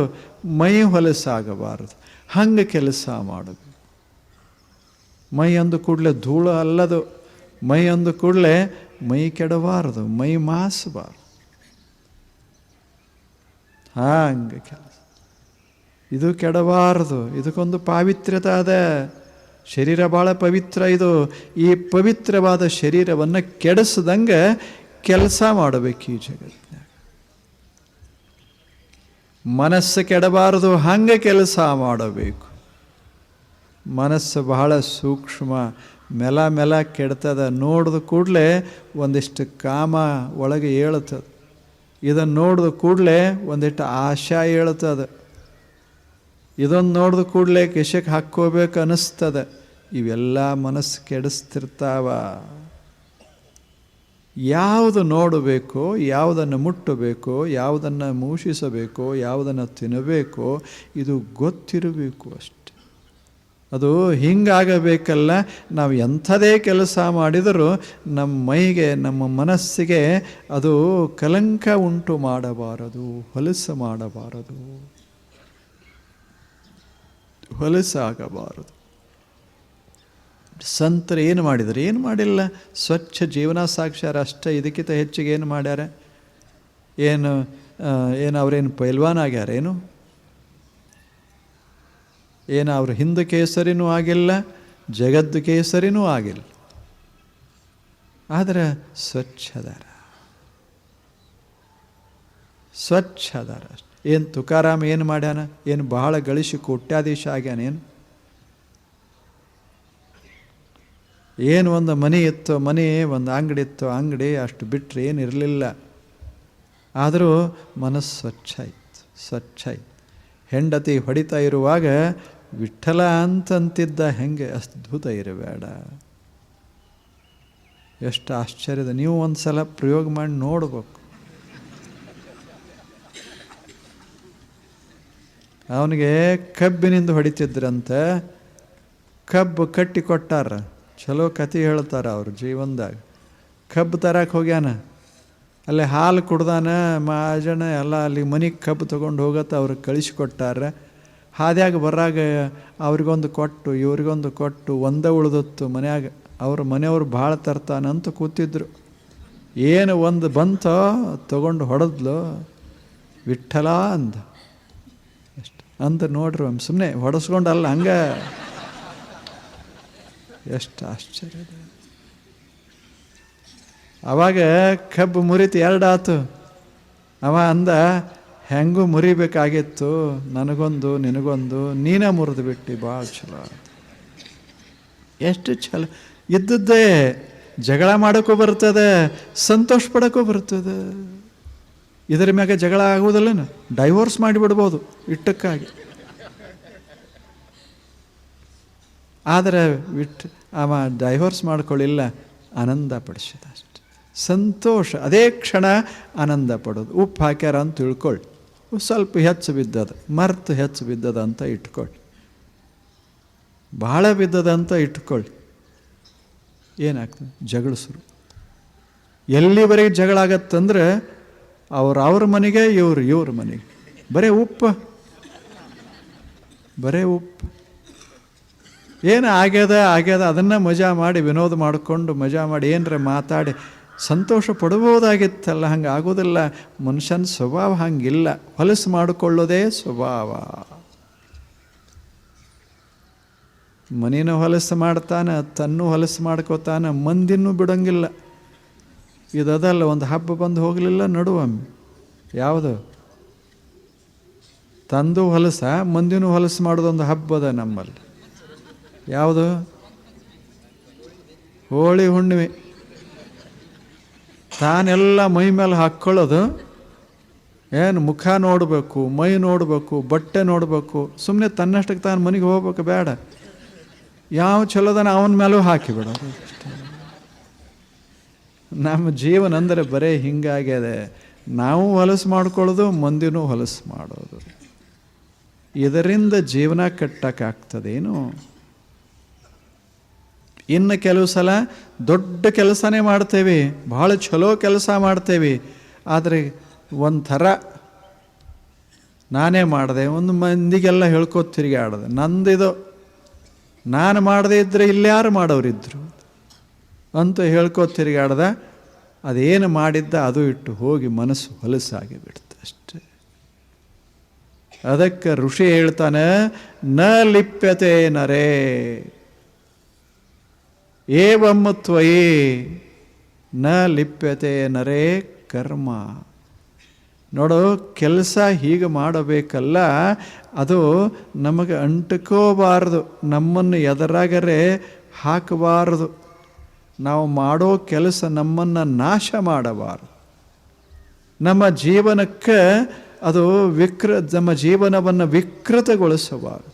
ಮೈ ಹೊಲಸಾಗಬಾರದು. ಹಂಗೆ ಕೆಲಸ ಮಾಡಬೇಕು. ಮೈ ಅಂದ ಕೂಡಲೇ ಧೂಳು ಅಲ್ಲದು. ಮೈ ಅಂದ ಕೂಡಲೇ ಮೈ ಕೆಡಬಾರದು, ಮೈ ಮಾಸಬಾರದು. ಹಂಗೆ ಕೆಲಸ. ಇದು ಕೆಡಬಾರದು. ಇದಕ್ಕೊಂದು ಪಾವಿತ್ರ್ಯತೆ ಅದ. ಶರೀರ ಭಾಳ ಪವಿತ್ರ. ಇದು ಈ ಪವಿತ್ರವಾದ ಶರೀರವನ್ನು ಕೆಡಿಸ್ದಂಗೆ ಕೆಲಸ ಮಾಡಬೇಕು ಈ ಜಗತ್ತಿನಾಗ. ಮನಸ್ಸು ಕೆಡಬಾರದು, ಹಂಗೆ ಕೆಲಸ ಮಾಡಬೇಕು. ಮನಸ್ಸು ಬಹಳ ಸೂಕ್ಷ್ಮ, ಮೆಲ ಕೆಡ್ತದ. ನೋಡಿದ ಕೂಡಲೇ ಒಂದಿಷ್ಟು ಕಾಮ ಒಳಗೆ ಏಳ್ತದೆ. ಇದನ್ನು ನೋಡಿದ ಕೂಡಲೇ ಒಂದಿಷ್ಟು ಆಶಾ ಏಳ್ತದೆ. ಇದೊಂದು ನೋಡಿದ ಕೂಡಲೇ ಕಿಶಕ್ಕೆ ಹಾಕ್ಕೋಬೇಕು ಅನ್ನಿಸ್ತದೆ. ಇವೆಲ್ಲ ಮನಸ್ಸು ಕೆಡಿಸ್ತಿರ್ತಾವ. ಯಾವುದು ನೋಡಬೇಕೋ, ಯಾವುದನ್ನು ಮುಟ್ಟಬೇಕೋ, ಯಾವುದನ್ನು ಮೂಷಿಸಬೇಕೋ, ಯಾವುದನ್ನು ತಿನ್ನಬೇಕೋ, ಇದು ಗೊತ್ತಿರಬೇಕು ಅಷ್ಟೆ. ಅದು ಹಿಂಗಾಗಬೇಕಲ್ಲ. ನಾವು ಎಂಥದೇ ಕೆಲಸ ಮಾಡಿದರೂ ನಮ್ಮ ಮೈಗೆ, ನಮ್ಮ ಮನಸ್ಸಿಗೆ ಅದು ಕಲಂಕ ಉಂಟು ಮಾಡಬಾರದು, ಹೊಲಸು ಮಾಡಬಾರದು, ಹೊಲಸಾಗಬಾರದು. ಸಂತರು ಏನು ಮಾಡಿದರು? ಏನು ಮಾಡಿಲ್ಲ. ಸ್ವಚ್ಛ ಜೀವನ ಸಾಕ್ಷಾರ ಅಷ್ಟೇ. ಇದಕ್ಕಿಂತ ಹೆಚ್ಚಿಗೆ ಏನು ಮಾಡ್ಯಾರ? ಏನು ಅವ್ರೇನು ಪೈಲ್ವಾನ್ ಆಗ್ಯಾರೇನು? ಏನು ಅವ್ರ ಹಿಂದೂ ಕೇಸರಿನೂ ಆಗಿಲ್ಲ, ಜಗದ್ದು ಕೇಸರಿನೂ ಆಗಿಲ್ಲ. ಆದರೆ ಸ್ವಚ್ಛದಾರ. ಏನು ತುಕಾರಾಮ್ ಏನು ಮಾಡ್ಯಾನ? ಏನು ಬಹಳ ಗಳಿಸಿ ಕೋಟ್ಯಾಧೀಶ ಆಗ್ಯಾನೇನು? ಏನು ಒಂದು ಮನೆ ಇತ್ತು, ಮನೆ, ಒಂದು ಅಂಗಡಿ ಇತ್ತು, ಅಂಗಡಿ, ಅಷ್ಟು ಬಿಟ್ಟರೆ ಏನು ಇರಲಿಲ್ಲ. ಆದರೂ ಮನಸ್ಸು ಸ್ವಚ್ಛ ಇತ್ತು. ಹೆಂಡತಿ ಹೊಡಿತಾ ಇರುವಾಗ ವಿಠ್ಠಲ ಅಂತಂತಿದ್ದ. ಹೆಂಗೆ ಅದ್ಭುತ ಇರಬೇಡ. ಎಷ್ಟು ಆಶ್ಚರ್ಯದ. ನೀವು ಒಂದು ಸಲ ಪ್ರಯೋಗ ಮಾಡಿ ನೋಡ್ಬೇಕು. ಅವನಿಗೆ ಕಬ್ಬಿನಿಂದ ಹೊಡಿತಿದ್ರಂತೆ. ಕಬ್ಬು ಕಟ್ಟಿ ಕೊಟ್ಟಾರ. ಚಲೋ ಕತೆ ಹೇಳ್ತಾರೆ ಅವ್ರ ಜೀವನದಾಗ. ಕಬ್ಬು ತರಕ್ಕೆ ಹೋಗ್ಯಾನ, ಅಲ್ಲಿ ಹಾಲು ಕುಡ್ದಾನ. ಮಾಜನ ಎಲ್ಲ ಅಲ್ಲಿ ಮನೆಗೆ ಕಬ್ಬು ತೊಗೊಂಡು ಹೋಗತ್ತೆ ಅವ್ರಿಗೆ ಕಳಿಸಿಕೊಟ್ಟಾರ. ಹಾದ್ಯಾಗ ಬರಾಗ ಅವ್ರಿಗೊಂದು ಕೊಟ್ಟು ಇವ್ರಿಗೊಂದು ಕೊಟ್ಟು ಒಂದೇ ಉಳ್ದತ್ತು ಮನ್ಯಾಗ. ಮನೆಯವ್ರು ಭಾಳ ತರ್ತಾನಂತ ಕೂತಿದ್ರು. ಏನು ಒಂದು ಬಂತೋ ತಗೊಂಡು ಹೊಡೆದ್ಲು. ವಿಠ್ಠಲ ಅಂದ. ಎಷ್ಟು ಅಂತ ನೋಡ್ರಿ. ಸುಮ್ಮನೆ ಹೊಡೆಸ್ಕೊಂಡಲ್ಲ, ಹಂಗೆ. ಎಷ್ಟು ಆಶ್ಚರ್ಯ. ಅವಾಗ ಕಬ್ಬು ಮುರಿತು, ಎರಡಾತು. ಅವ ಅಂದ, ಹೆಂಗೂ ಮುರಿಬೇಕಾಗಿತ್ತು, ನನಗೊಂದು ನಿನಗೊಂದು, ನೀನೇ ಮುರಿದು ಬಿಟ್ಟು ಭಾಳ ಚಲೋ. ಎಷ್ಟು ಛಲ ಇದ್ದದ್ದೇ. ಜಗಳ ಮಾಡೋಕ್ಕೂ ಬರ್ತದೆ, ಸಂತೋಷ ಪಡೋಕ್ಕೂ ಬರ್ತದೆ. ಇದರ ಮ್ಯಾಗೆ ಜಗಳ ಆಗುವುದಿಲ್ಲನ, ಡೈವೋರ್ಸ್ ಮಾಡಿಬಿಡ್ಬೋದು ಇಟ್ಟಕ್ಕಾಗಿ. ಆದರೆ ಅವ ಡೈವೋರ್ಸ್ ಮಾಡ್ಕೊಳ್ಳಿಲ್ಲ, ಆನಂದ ಪಡಿಸಿದ ಅಷ್ಟೆ. ಸಂತೋಷ, ಅದೇ ಕ್ಷಣ ಆನಂದ ಪಡೋದು. ಉಪ್ಪು ಹಾಕ್ಯಾರ ಅಂತ ತಿಳ್ಕೊಳ್ಳಿ, ಸ್ವಲ್ಪ ಹೆಚ್ಚು ಬಿದ್ದದ, ಮರ್ತು ಹೆಚ್ಚು ಬಿದ್ದದ ಅಂತ ಇಟ್ಕೊಳ್ಳಿ, ಭಾಳ ಬಿದ್ದದ ಅಂತ ಇಟ್ಕೊಳ್ಳಿ, ಏನಾಗ್ತದೆ? ಜಗಳ ಶುರು. ಎಲ್ಲಿವರೆಗೆ ಜಗಳ ಆಗತ್ತಂದ್ರೆ ಅವ್ರ ಮನೆಗೆ, ಇವ್ರ ಮನೆಗೆ. ಬರೇ ಉಪ್ಪು. ಏನು ಆಗ್ಯದ ಅದನ್ನು ಮಜಾ ಮಾಡಿ, ವಿನೋದ ಮಾಡಿಕೊಂಡು ಮಜಾ ಮಾಡಿ ಏನರ ಮಾತಾಡಿ ಸಂತೋಷ ಪಡ್ಬೋದಾಗಿತ್ತಲ್ಲ. ಹಂಗೆ ಆಗೋದಿಲ್ಲ. ಮನುಷ್ಯನ ಸ್ವಭಾವ ಹಂಗಿಲ್ಲ. ಹೊಲಸು ಮಾಡಿಕೊಳ್ಳೋದೇ ಸ್ವಭಾವ. ಮನೇನೂ ಹೊಲಸು ಮಾಡ್ತಾನೆ, ತನ್ನೂ ಹೊಲಸು ಮಾಡ್ಕೋತಾನೆ, ಮಂದಿನೂ ಬಿಡೋಂಗಿಲ್ಲ. ಇದಲ್ಲ, ಒಂದು ಹಬ್ಬ ಬಂದು ಹೋಗಲಿಲ್ಲ ನಡುವಮ್ಮೆ. ಯಾವುದು? ತಂದು ಹೊಲಸ, ಮಂದಿನೂ ಹೊಲಸು ಮಾಡೋದೊಂದು ಹಬ್ಬದ ನಮ್ಮಲ್ಲಿ. ಯಾವುದು? ಹೋಳಿ ಹುಣ್ಣಿಮೆ. ತಾನೆಲ್ಲ ಮೈ ಮೇಲೆ ಹಾಕ್ಕೊಳ್ಳೋದು. ಏನು ಮುಖ ನೋಡಬೇಕು, ಮೈ ನೋಡಬೇಕು, ಬಟ್ಟೆ ನೋಡಬೇಕು. ಸುಮ್ಮನೆ ತನ್ನಷ್ಟಕ್ಕೆ ತಾನು ಮನೆಗೆ ಹೋಗ್ಬೇಕು ಬೇಡ. ಯಾವ ಚಲೋದನ ಅವನ ಮೇಲೂ ಹಾಕಿಬಿಡೋದು. ನಮ್ಮ ಜೀವನ ಅಂದರೆ ಬರೀ ಹಿಂಗಾಗ್ಯದೆ. ನಾವು ಹೊಲಸು ಮಾಡ್ಕೊಳ್ಳೋದು, ಮಂದಿನೂ ಹೊಲಸು ಮಾಡೋದು. ಇದರಿಂದ ಜೀವನ ಕಟ್ಟಕ್ಕಾಗ್ತದೇನು? ಇನ್ನು ಕೆಲವು ಸಲ ದೊಡ್ಡ ಕೆಲಸನೇ ಮಾಡ್ತೇವೆ, ಭಾಳ ಚಲೋ ಕೆಲಸ ಮಾಡ್ತೇವೆ. ಆದರೆ ಒಂಥರ ನಾನೇ ಮಾಡಿದೆ, ಒಂದು ಮಂದಿಗೆಲ್ಲ ಹೇಳ್ಕೋತ ತಿರುಗಾಡಿದೆ, ನಂದಿದು, ನಾನು ಮಾಡದೇ ಇದ್ದರೆ ಇಲ್ಲಾರು ಮಾಡೋರಿದ್ರು ಅಂತ ಹೇಳ್ಕೋತ ತಿರುಗಾಡ್ದ. ಅದೇನು ಮಾಡಿದ್ದ ಅದು ಇಟ್ಟು ಹೋಗಿ ಮನಸ್ಸು ಹೊಲಸಾಗಿ ಬಿಡ್ತು ಅಷ್ಟೆ. ಅದಕ್ಕೆ ಋಷಿ ಹೇಳ್ತಾನೆ, ನ ಲಿಪ್ಯತೆ ನರೇ ಏವಂ ತ್ವಯಿ ನ ಲಿಪ್ಯತೆ ನರೇ ಕರ್ಮ. ನೋಡು, ಕೆಲಸ ಹೀಗೆ ಮಾಡಬೇಕಲ್ಲ, ಅದು ನಮಗೆ ಅಂಟುಕೋಬಾರದು, ನಮ್ಮನ್ನು ಎದರಾಗರೆ ಹಾಕಬಾರದು. ನಾವು ಮಾಡೋ ಕೆಲಸ ನಮ್ಮನ್ನು ನಾಶ ಮಾಡಬಾರದು. ನಮ್ಮ ಜೀವನಕ್ಕೆ ಅದು ನಮ್ಮ ಜೀವನವನ್ನು ವಿಕೃತಗೊಳಿಸಬಾರದು.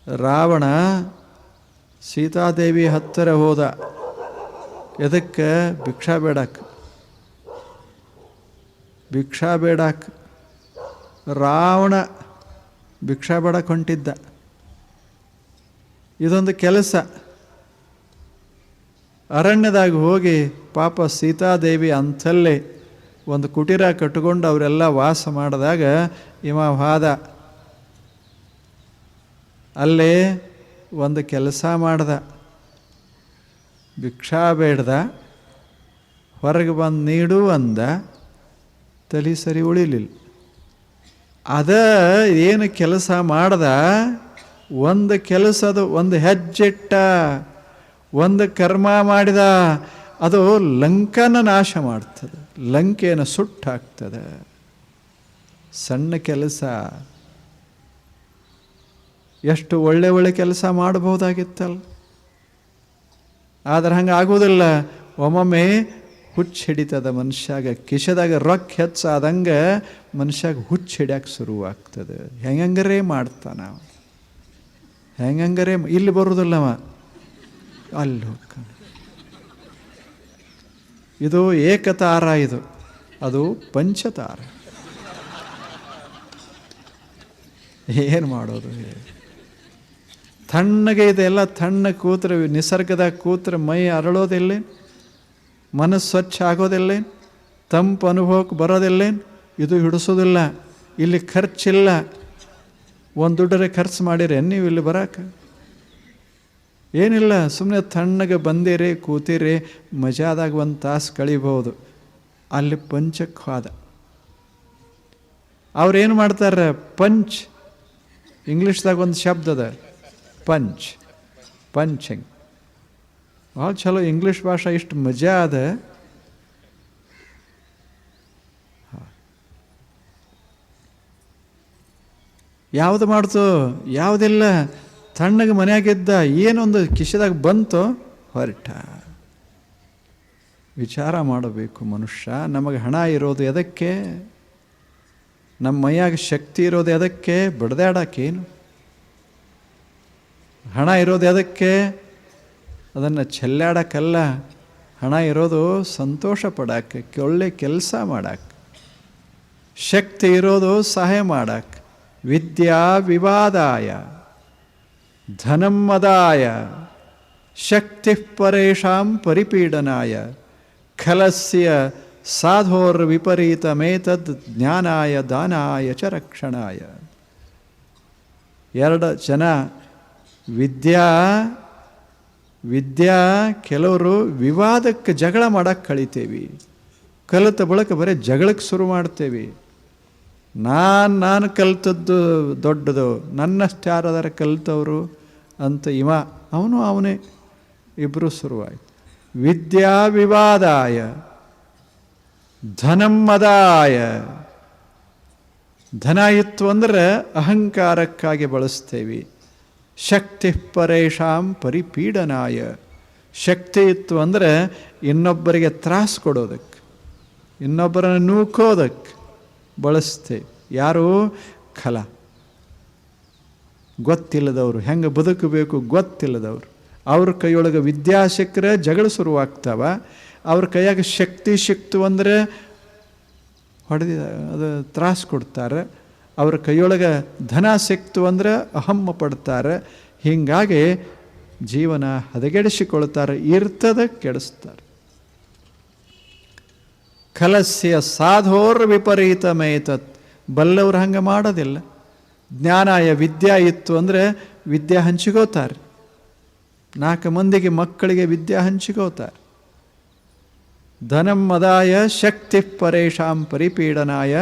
ರಾವಣ ಸೀತಾದೇವಿ ಹತ್ತಿರ ಹೋದ. ಎದಕ್ಕೆ? ಭಿಕ್ಷಾ ಬೇಡಾಕ ರಾವಣ ಭಿಕ್ಷಾ ಬೇಡಕ್ಕೆ ಹೊಂಟಿದ್ದ. ಇದೊಂದು ಕೆಲಸ. ಅರಣ್ಯದಾಗ ಹೋಗಿ ಪಾಪ ಸೀತಾದೇವಿ ಅಂಥಲ್ಲೇ ಒಂದು ಕುಟೀರ ಕಟ್ಟಿಕೊಂಡು ಅವರೆಲ್ಲ ವಾಸ ಮಾಡಿದಾಗ ಇವ ಹಾದ. ಅಲ್ಲೇ ಒಂದು ಕೆಲಸ ಮಾಡ್ದ, ಭಿಕ್ಷಾ ಬೇಡ್ದ, ಹೊರಗೆ ಬಂದು ನೀಡು ಅಂದ, ತಲೆ ಸರಿ ಉಳಿಲಿಲ್ಲ. ಅದ ಏನು ಕೆಲಸ ಮಾಡ್ದ, ಒಂದು ಕೆಲಸದ ಒಂದು ಹೆಜ್ಜೆಟ್ಟ, ಒಂದು ಕರ್ಮ ಮಾಡಿದ, ಅದು ಲಂಕನ ನಾಶ ಮಾಡ್ತದೆ, ಲಂಕೆಯನ್ನು ಸುಟ್ಟಾಕ್ತದೆ. ಸಣ್ಣ ಕೆಲಸ. ಎಷ್ಟು ಒಳ್ಳೆ ಕೆಲಸ ಮಾಡಬಹುದಾಗಿತ್ತಲ್ಲ. ಆದರೆ ಹಂಗೆ ಆಗೋದಿಲ್ಲ. ಒಮ್ಮೊಮ್ಮೆ ಹುಚ್ಚು ಹಿಡಿತದ ಮನುಷ್ಯಾಗ. ಕಿಶದಾಗ ರೊಕ್ಕ ಹೆಚ್ಚಾದಂಗೆ ಮನುಷ್ಯಾಗ ಹುಚ್ಚು ಹಿಡಿಯಕ್ಕೆ ಶುರುವಾಗ್ತದೆ. ಹೆಂಗಂಗರೇ ಮಾಡ್ತಾನ, ಹೆಂಗಂಗರೇ. ಇಲ್ಲಿ ಬರೋದಿಲ್ಲವ, ಅಲ್ಲಿ ಹೋಗ್ತಾನೆ. ಇದು ಏಕತಾರ, ಇದು ಅದು ಪಂಚತಾರ. ಏನು ಮಾಡೋದು? ತಣ್ಣಗೆ ಇದೆಲ್ಲ. ತಣ್ಣ ಕೂತ್ರೆ, ನಿಸರ್ಗದಾಗ ಕೂತ್ರೆ ಮೈ ಅರಳೋದಿಲ್ಲೇನು? ಮನಸ್ಸು ಸ್ವಚ್ಛ ಆಗೋದಿಲ್ಲೇನು? ತಂಪು ಅನುಭವಕ್ಕೆ ಬರೋದಿಲ್ಲೇನು? ಇದು ಹಿಡಿಸೋದಿಲ್ಲ. ಇಲ್ಲಿ ಖರ್ಚಿಲ್ಲ. ಒಂದು ದುಡ್ಡರೆ ಖರ್ಚು ಮಾಡಿರಿ ನೀವು ಇಲ್ಲಿ ಬರೋಕೆ? ಏನಿಲ್ಲ. ಸುಮ್ಮನೆ ತಣ್ಣಗೆ ಬಂದಿರಿ, ಕೂತಿರಿ, ಮಜಾದಾಗ ಒಂದು ತಾಸು ಕಳಿಬೋದು. ಅಲ್ಲಿ ಪಂಚಕ್ಕೆ ಹೋದ. ಅವ್ರೇನು ಮಾಡ್ತಾರೆ? ಪಂಚ್. ಇಂಗ್ಲೀಷ್ದಾಗ ಒಂದು ಶಬ್ದ ಅದ, ಪಂಚಿಂಗ್. ಭಾಳ ಚಲೋ ಇಂಗ್ಲೀಷ್ ಭಾಷೆ, ಇಷ್ಟು ಮಜಾ ಅದ. ಯಾವುದು ಮಾಡ್ತು ಯಾವುದಿಲ್ಲ, ತಣ್ಣಗೆ ಮನೆಯಾಗಿದ್ದ, ಏನೊಂದು ಕಿಶೆದಾಗ ಬಂತೋ ಹೊರಟ. ವಿಚಾರ ಮಾಡಬೇಕು ಮನುಷ್ಯ. ನಮಗೆ ಹಣ ಇರೋದು ಎದಕ್ಕೆ? ನಮ್ಮ ಮೈಯಾಗ ಶಕ್ತಿ ಇರೋದು ಎದಕ್ಕೆ? ಬಡ್ದಾಡಕ್ಕೇನು? ಹಣ ಇರೋದು ಎದಕ್ಕೆ? ಅದನ್ನು ಚೆಲ್ಲಾಡಕ್ಕಲ್ಲ. ಹಣ ಇರೋದು ಸಂತೋಷ ಪಡಕ್ಕೆ, ಒಳ್ಳೆ ಕೆಲಸ ಮಾಡಕ್ಕೆ. ಶಕ್ತಿ ಇರೋದು ಸಹಾಯ ಮಾಡಕ್ಕೆ. ವಿದ್ಯಾ ವಿವಾದಾಯ ಧನಮ್ಮದಾಯ ಶಕ್ತಿ ಪರೇಶಾಂ ಪರಿಪೀಡನಾಯ ಖಲಸ್ಯ ಸಾಧೋರ್ ವಿಪರೀತಮೇತದ್ ಜ್ಞಾನಾಯ ದಾನಾಯ ಚ ರಕ್ಷಣಾಯ. ಎರಡು ಜನ ವಿದ್ಯಾ ಕೆಲವರು ವಿವಾದಕ್ಕೆ ಜಗಳ ಮಾಡಕ್ಕೆ ಕಳಿತೇವಿ. ಕಲಿತ ಬಳಕ ಬರೀ ಜಗಳಕ್ಕೆ ಶುರು ಮಾಡ್ತೇವೆ. ನಾನು ಕಲಿತದ್ದು ದೊಡ್ಡದು, ನನ್ನಷ್ಟು ಯಾರಾದಾರ ಕಲಿತವರು ಅಂತ ಅವನೇ ಇಬ್ಬರು ಶುರುವಾಯಿತು. ವಿದ್ಯಾ ವಿವಾದಾಯ ಧನಮ್ಮದಾಯ. ಧನ ಇತ್ತು ಅಂದರೆ ಅಹಂಕಾರಕ್ಕಾಗಿ ಬಳಸ್ತೇವೆ. ಶಕ್ತಿ ಪರೇಶಾಂ ಪರಿಪೀಡನಾಯ. ಶಕ್ತಿ ಇತ್ತು ಅಂದರೆ ಇನ್ನೊಬ್ಬರಿಗೆ ತ್ರಾಸು ಕೊಡೋದಕ್ಕೆ, ಇನ್ನೊಬ್ಬರನ್ನು ನೂಕೋದಕ್ಕೆ ಬಳಸ್ತೇವೆ. ಯಾರು? ಖಲ. ಗೊತ್ತಿಲ್ಲದವರು, ಹೆಂಗೆ ಬದುಕಬೇಕು ಗೊತ್ತಿಲ್ಲದವರು. ಅವ್ರ ಕೈಯೊಳಗೆ ವಿದ್ಯಾ ಸಿಕ್ಕರೆ ಜಗಳ ಶುರುವಾಗ್ತಾವ. ಅವ್ರ ಕೈಯಾಗ ಶಕ್ತಿ ಸಿಕ್ತು ಅಂದರೆ ಅದು ತ್ರಾಸು ಕೊಡ್ತಾರೆ. ಅವ್ರ ಕೈಯೊಳಗೆ ಧನ ಸಿಕ್ತು ಅಂದರೆ ಅಹಮ್ಮ ಪಡ್ತಾರೆ. ಹೀಗಾಗಿ ಜೀವನ ಹದಗೆಡಿಸಿಕೊಳ್ತಾರೆ, ಇರ್ತದ ಕೆಡಿಸ್ತಾರೆ. ಖಲಸ್ಯ ಸಾಧೋರ್ ವಿಪರೀತಮೇತತ್. ಬಲ್ಲವ್ರು ಹಂಗೆ ಮಾಡೋದಿಲ್ಲ. ಜ್ಞಾನಾಯ ವಿದ್ಯಾ ಇತ್ತು ಅಂದರೆ ವಿದ್ಯೆ ಹಂಚಿಕೋತಾರೆ. 4 ಮಂದಿಗೆ ಮಕ್ಕಳಿಗೆ ವಿದ್ಯೆ ಹಂಚಿಕೋತಾರೆ. ಧನಮ್ಮದಾಯ ಶಕ್ತಿ ಪರೇಶಾಂ ಪರಿಪೀಡನಾಯ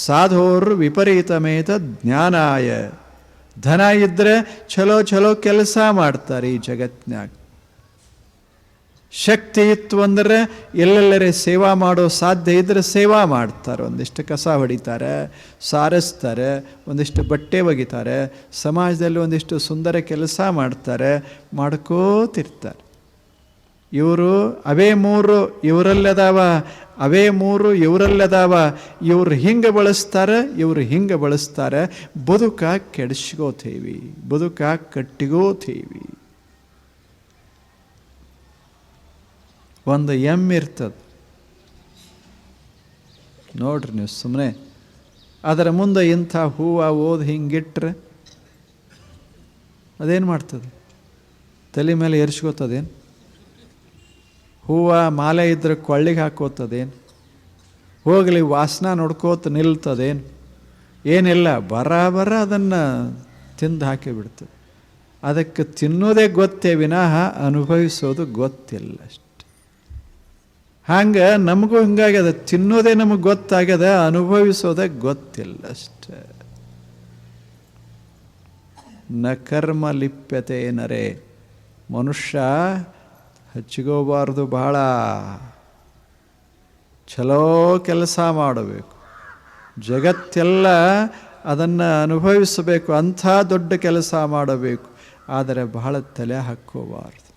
ಸಾಧೋರ್ ವಿಪರೀತಮೇತ ಜ್ಞಾನಾಯ. ಧನ ಇದ್ದರೆ ಚಲೋ ಕೆಲಸ ಮಾಡ್ತಾರೆ ಈ ಜಗತ್ನಾಗ. ಶಕ್ತಿ ಇತ್ತು ಅಂದರೆ ಎಲ್ಲೆಲ್ಲರೇ ಸೇವಾ ಮಾಡೋ ಸಾಧ್ಯ ಇದ್ದರೆ ಸೇವಾ ಮಾಡ್ತಾರೆ. ಒಂದಿಷ್ಟು ಕಸ ಹೊಡಿತಾರೆ, ಸಾರಿಸ್ತಾರೆ, ಒಂದಿಷ್ಟು ಬಟ್ಟೆ ಒಗಿತಾರೆ, ಸಮಾಜದಲ್ಲಿ ಒಂದಿಷ್ಟು ಸುಂದರ ಕೆಲಸ ಮಾಡ್ತಾರೆ, ಮಾಡ್ಕೋತಿರ್ತಾರೆ. ಇವರು ಅವೇ 3 ಇವರಲ್ಲದಾವ, ಅವೇ 3 ಇವರಲ್ಲದಾವ. ಇವ್ರು ಹಿಂಗೆ ಬಳಸ್ತಾರೆ, ಇವರು ಹಿಂಗೆ ಬಳಸ್ತಾರೆ. ಬದುಕ ಕೆಡಿಸ್ಕೋತೀವಿ, ಬದುಕ ಕಟ್ಟಿಗೋತೀವಿ. ಒಂದು ಇರ್ತದೆ ನೋಡ್ರಿ ನೀವು ಸುಮ್ಮನೆ. ಅದರ ಮುಂದೆ ಇಂಥ ಹೂವು ಓದಿ ಹಿಂಗಿಟ್ರೆ ಅದೇನು ಮಾಡ್ತದೆ? ತಲೆ ಮೇಲೆ ಎರ್ಸ್ಕೋತದೇನು? ಹೂವು ಮಾಲೆ ಇದ್ರೆ ಕೊಳ್ಳಿಗೆ ಹಾಕೋತದೇನು? ಹೋಗಲಿ ವಾಸನ ನೋಡ್ಕೋತ ನಿಲ್ತದೇನು? ಏನಿಲ್ಲ, ಬರ ಅದನ್ನು ತಿಂದು ಹಾಕಿಬಿಡ್ತದೆ. ಅದಕ್ಕೆ ತಿನ್ನೋದೇ ಗೊತ್ತೇ ವಿನಃ ಅನುಭವಿಸೋದು ಗೊತ್ತಿಲ್ಲ ಅಷ್ಟೆ. ಹಂಗೆ ನಮಗೂ ಹಿಂಗಾಗ್ಯದ. ತಿನ್ನೋದೇ ನಮಗೆ ಗೊತ್ತಾಗ್ಯದ, ಅನುಭವಿಸೋದೇ ಗೊತ್ತಿಲ್ಲ ಅಷ್ಟೆ. ನ ಕರ್ಮ ಲಿಪ್ಯತೆ ನರೇ. ಮನುಷ್ಯ ಹಚ್ಚಿಗೋಬಾರ್ದು, ಬಹಳ ಚಲೋ ಕೆಲಸ ಮಾಡಬೇಕು. ಜಗತ್ತೆಲ್ಲ ಅದನ್ನು ಅನುಭವಿಸಬೇಕು, ಅಂಥ ದೊಡ್ಡ ಕೆಲಸ ಮಾಡಬೇಕು. ಆದರೆ ಬಹಳ ತಲೆ ಹಾಕ್ಕೋಬಾರ್ದು.